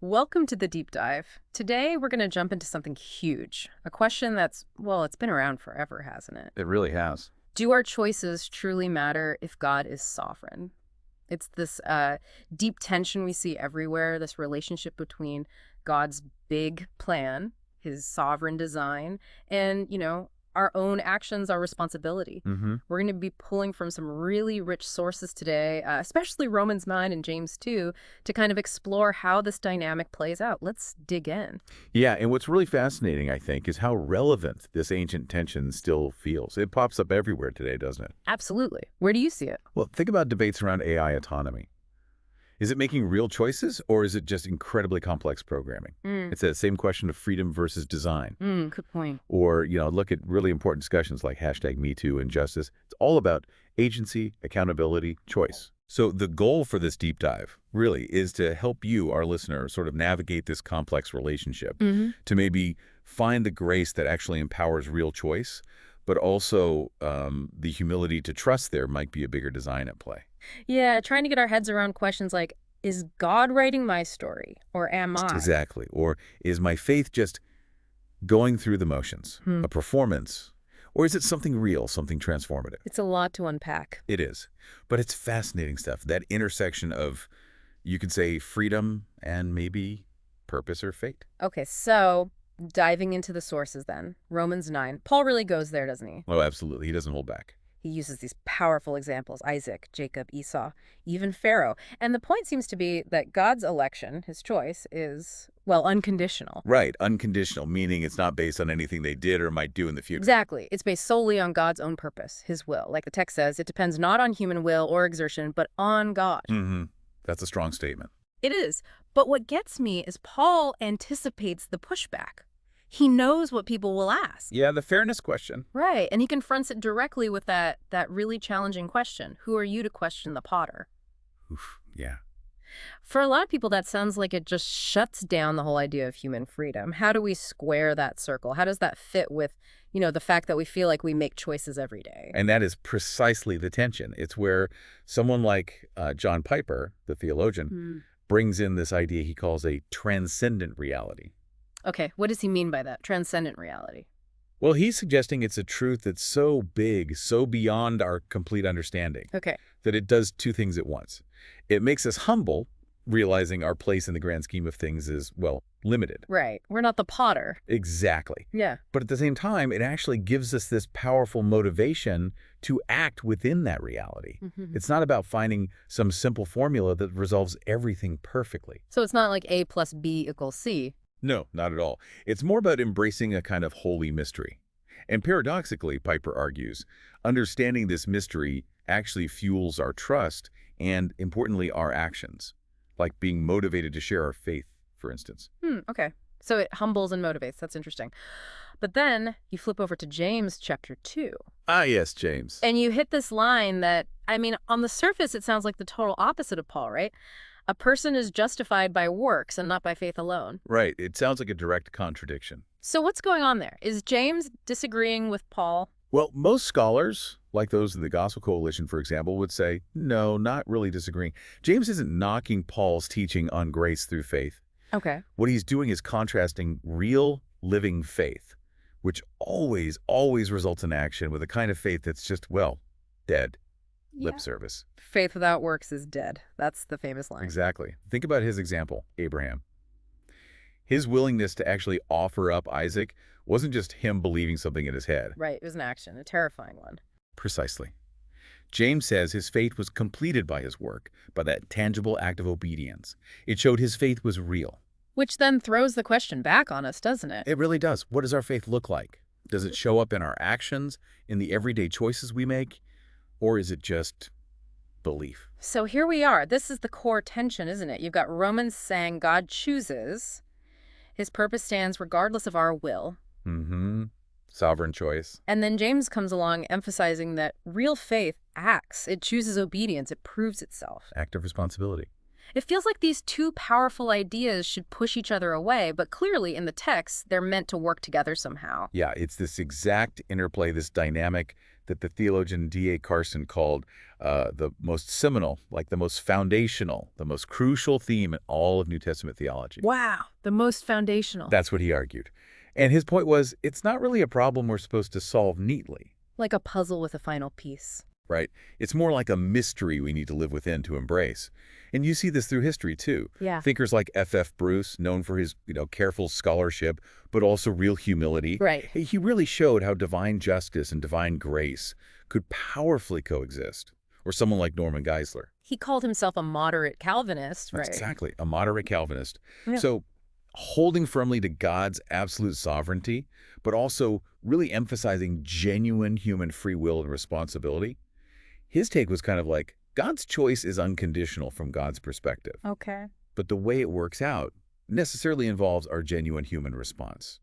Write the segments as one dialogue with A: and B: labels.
A: Welcome to the deep dive. Today, we're going to jump into something huge. A question that's, well, it's been around forever, hasn't it?
B: It really has.
A: Do our choices truly matter if God is sovereign? It's this deep tension we see everywhere, this relationship between God's big plan, his sovereign design, and, our own actions, our responsibility.
B: Mm-hmm.
A: We're going to be pulling from some really rich sources today, especially Romans 9 and James 2, to kind of explore how this dynamic plays out. Let's dig in.
B: Yeah, and what's really fascinating, I think, is how relevant this ancient tension still feels. It pops up everywhere today, doesn't it?
A: Absolutely. Where do you see it?
B: Well, think about debates around AI autonomy. Is it making real choices, or is it just incredibly complex programming? It's that same question of freedom versus design.
A: Good point.
B: Or, look at really important discussions like #MeToo and justice. It's all about agency, accountability, choice. So the goal for this deep dive really is to help you, our listener, sort of navigate this complex relationship, to maybe find the grace that actually empowers real choice, but also the humility to trust there might be a bigger design at play.
A: Yeah, trying to get our heads around questions like, is God writing my story, or am I?
B: Exactly. Or is my faith just going through the motions, a performance, or is it something real, something transformative?
A: It's a lot to unpack.
B: It is. But it's fascinating stuff, that intersection of, you could say, freedom and maybe purpose or fate.
A: Okay, so diving into the sources then. Romans 9. Paul really goes there, doesn't he?
B: Oh, absolutely. He doesn't hold back.
A: He uses these powerful examples, Isaac, Jacob, Esau, even Pharaoh. And the point seems to be that God's election, his choice, is, well, unconditional.
B: Right. Unconditional, meaning it's not based on anything they did or might do in the future.
A: Exactly. It's based solely on God's own purpose, his will. Like the text says, it depends not on human will or exertion, but on God.
B: That's a strong statement.
A: It is. But what gets me is Paul anticipates the pushback. He knows what people will ask.
B: Yeah, the fairness question.
A: Right, and he confronts it directly with that really challenging question. Who are you to question the potter?
B: Oof, yeah.
A: For a lot of people, that sounds like it just shuts down the whole idea of human freedom. How do we square that circle? How does that fit with, the fact that we feel like we make choices every day?
B: And that is precisely the tension. It's where someone like John Piper, the theologian, brings in this idea he calls a transcendent reality.
A: Okay, what does he mean by that, transcendent reality?
B: Well, he's suggesting it's a truth that's so big, so beyond our complete understanding,
A: Okay.
B: that it does two things at once. It makes us humble, realizing our place in the grand scheme of things is, well, limited.
A: Right. We're not the potter.
B: Exactly.
A: Yeah.
B: But at the same time, it actually gives us this powerful motivation to act within that reality. It's not about finding some simple formula that resolves everything perfectly.
A: So it's not like A plus B equals C.
B: No, not at all. It's more about embracing a kind of holy mystery. And paradoxically, Piper argues, understanding this mystery actually fuels our trust and, importantly, our actions, like being motivated to share our faith, for instance.
A: Okay. So it humbles and motivates. That's interesting. But then you flip over to James chapter 2.
B: Ah, yes, James.
A: And you hit this line that, on the surface, it sounds like the total opposite of Paul, right? A person is justified by works and not by faith alone.
B: Right. It sounds like a direct contradiction.
A: So what's going on there? Is James disagreeing with Paul?
B: Well, most scholars, like those in the Gospel Coalition, for example, would say, no, not really disagreeing. James isn't knocking Paul's teaching on grace through faith.
A: Okay.
B: What he's doing is contrasting real, living faith, which always, always results in action, with a kind of faith that's just, well, dead. Lip service.
A: Faith without works is dead. That's the famous line.
B: Exactly. Think about his example, Abraham. His willingness to actually offer up Isaac wasn't just him believing something in his head.
A: Right. It was an action, a terrifying one.
B: Precisely. James says his faith was completed by his work, by that tangible act of obedience. It showed his faith was real.
A: Which then throws the question back on us, doesn't it?
B: It really does. What does our faith look like? Does it show up in our actions, in the everyday choices we make? Or is it just belief?
A: So here we are. This is the core tension, isn't it? You've got Romans saying God chooses. His purpose stands regardless of our will.
B: Sovereign choice.
A: And then James comes along emphasizing that real faith acts. It chooses obedience. It proves itself.
B: Act of responsibility.
A: It feels like these two powerful ideas should push each other away, but clearly in the text, they're meant to work together somehow.
B: Yeah, it's this exact interplay, this dynamic that the theologian D.A. Carson called the most seminal, like the most foundational, the most crucial theme in all of New Testament theology.
A: Wow, the most foundational.
B: That's what he argued. And his point was, it's not really a problem we're supposed to solve neatly,
A: Like a puzzle with a final piece.
B: right? It's more like a mystery we need to live within to embrace. And you see this through history, too.
A: Yeah.
B: Thinkers like F.F. Bruce, known for his, careful scholarship, but also real humility.
A: Right.
B: He really showed how divine justice and divine grace could powerfully coexist. Or someone like Norman Geisler.
A: He called himself a moderate Calvinist, right?
B: Exactly, a moderate Calvinist.
A: Yeah.
B: So holding firmly to God's absolute sovereignty, but also really emphasizing genuine human free will and responsibility. His take was kind of like, God's choice is unconditional from God's perspective,
A: Okay.
B: but the way it works out necessarily involves our genuine human response.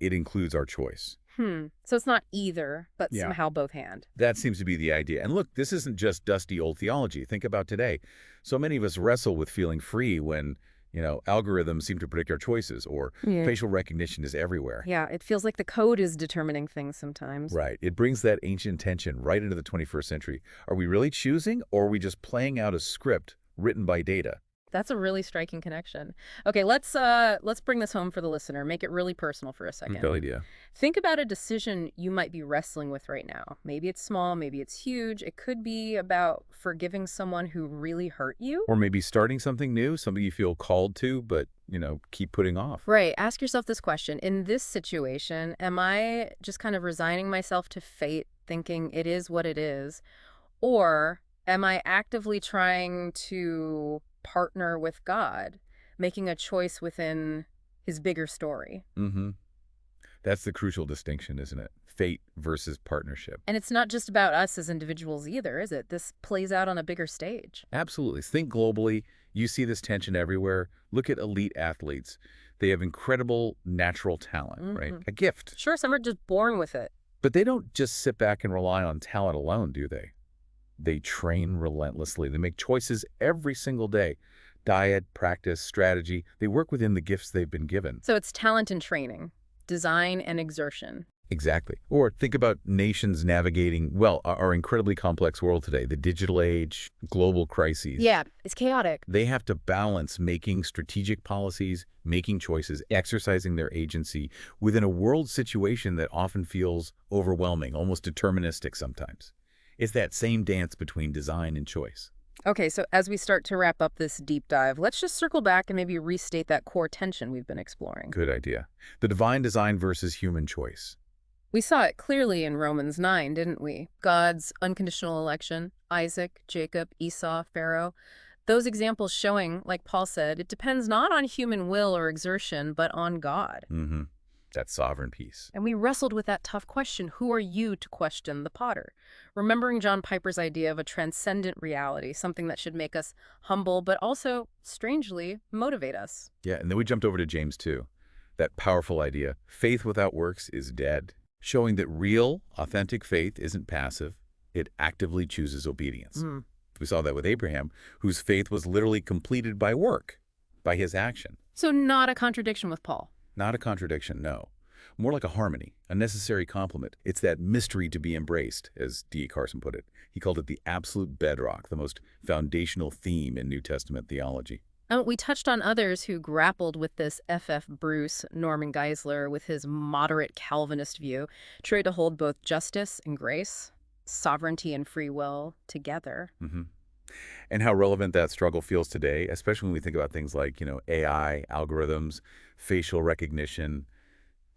B: It includes our choice.
A: So it's not either, but
B: Yeah.
A: somehow both hand.
B: That seems to be the idea. And look, this isn't just dusty old theology. Think about today. So many of us wrestle with feeling free when, algorithms seem to predict our choices, or facial recognition is everywhere.
A: Yeah, it feels like the code is determining things sometimes.
B: Right. It brings that ancient tension right into the 21st century. Are we really choosing, or are we just playing out a script written by data?
A: That's a really striking connection. Okay, let's bring this home for the listener. Make it really personal for a second.
B: Good idea.
A: Think about a decision you might be wrestling with right now. Maybe it's small, maybe it's huge. It could be about forgiving someone who really hurt you.
B: Or maybe starting something new, something you feel called to, but, keep putting off.
A: Right. Ask yourself this question. In this situation, am I just kind of resigning myself to fate, thinking it is what it is? Or am I actively trying to partner with God, making a choice within his bigger story?
B: Mm-hmm. That's the crucial distinction, isn't it? Fate versus partnership.
A: And it's not just about us as individuals either, is it? This plays out on a bigger stage.
B: Absolutely. Think globally. You see this tension everywhere. Look at elite athletes. They have incredible natural talent, right? A gift.
A: Sure, some are just born with it.
B: But they don't just sit back and rely on talent alone, do they? They train relentlessly. They make choices every single day. Diet, practice, strategy. They work within the gifts they've been given.
A: So it's talent and training, design and exertion.
B: Exactly. Or think about nations navigating, our incredibly complex world today, the digital age, global crises.
A: Yeah, it's chaotic.
B: They have to balance making strategic policies, making choices, exercising their agency within a world situation that often feels overwhelming, almost deterministic sometimes. It's that same dance between design and choice.
A: Okay, so as we start to wrap up this deep dive, let's just circle back and maybe restate that core tension we've been exploring.
B: Good idea. The divine design versus human choice.
A: We saw it clearly in Romans 9, didn't we? God's unconditional election, Isaac, Jacob, Esau, Pharaoh. Those examples showing, like Paul said, it depends not on human will or exertion, but on God.
B: Mm-hmm. That sovereign piece.
A: And we wrestled with that tough question, who are you to question the potter? Remembering John Piper's idea of a transcendent reality, something that should make us humble, but also, strangely, motivate us.
B: Yeah, and then we jumped over to James 2. That powerful idea, faith without works is dead, showing that real, authentic faith isn't passive. It actively chooses obedience. We saw that with Abraham, whose faith was literally completed by work, by his action.
A: So not a contradiction with Paul.
B: Not a contradiction, no. More like a harmony, a necessary complement. It's that mystery to be embraced, as D.A. Carson put it. He called it the absolute bedrock, the most foundational theme in New Testament theology.
A: We touched on others who grappled with this. F.F. Bruce, Norman Geisler, with his moderate Calvinist view, tried to hold both justice and grace, sovereignty and free will together.
B: And how relevant that struggle feels today, especially when we think about things like, AI, algorithms, facial recognition,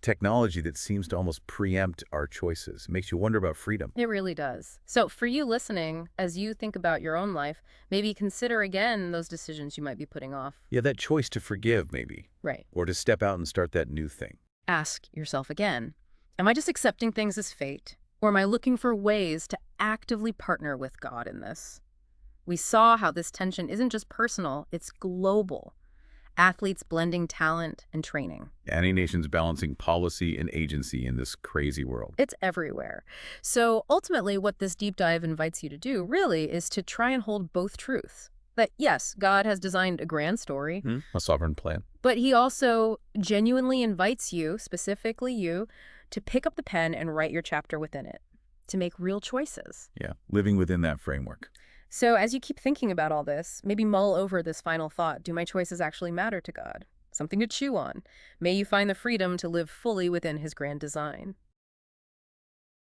B: technology that seems to almost preempt our choices. It makes you wonder about freedom.
A: It really does. So for you listening, as you think about your own life, maybe consider again those decisions you might be putting off.
B: Yeah, that choice to forgive, maybe.
A: Right.
B: Or to step out and start that new thing.
A: Ask yourself again, am I just accepting things as fate? Or am I looking for ways to actively partner with God in this? We saw how this tension isn't just personal, it's global. Athletes blending talent and training.
B: Any nation's balancing policy and agency in this crazy world.
A: It's everywhere. So ultimately, what this deep dive invites you to do, really, is to try and hold both truths. That, yes, God has designed a grand story,
B: A sovereign plan.
A: but he also genuinely invites you, specifically you, to pick up the pen and write your chapter within it, to make real choices.
B: Yeah, living within that framework.
A: So as you keep thinking about all this, maybe mull over this final thought. Do my choices actually matter to God? Something to chew on. May you find the freedom to live fully within his grand design.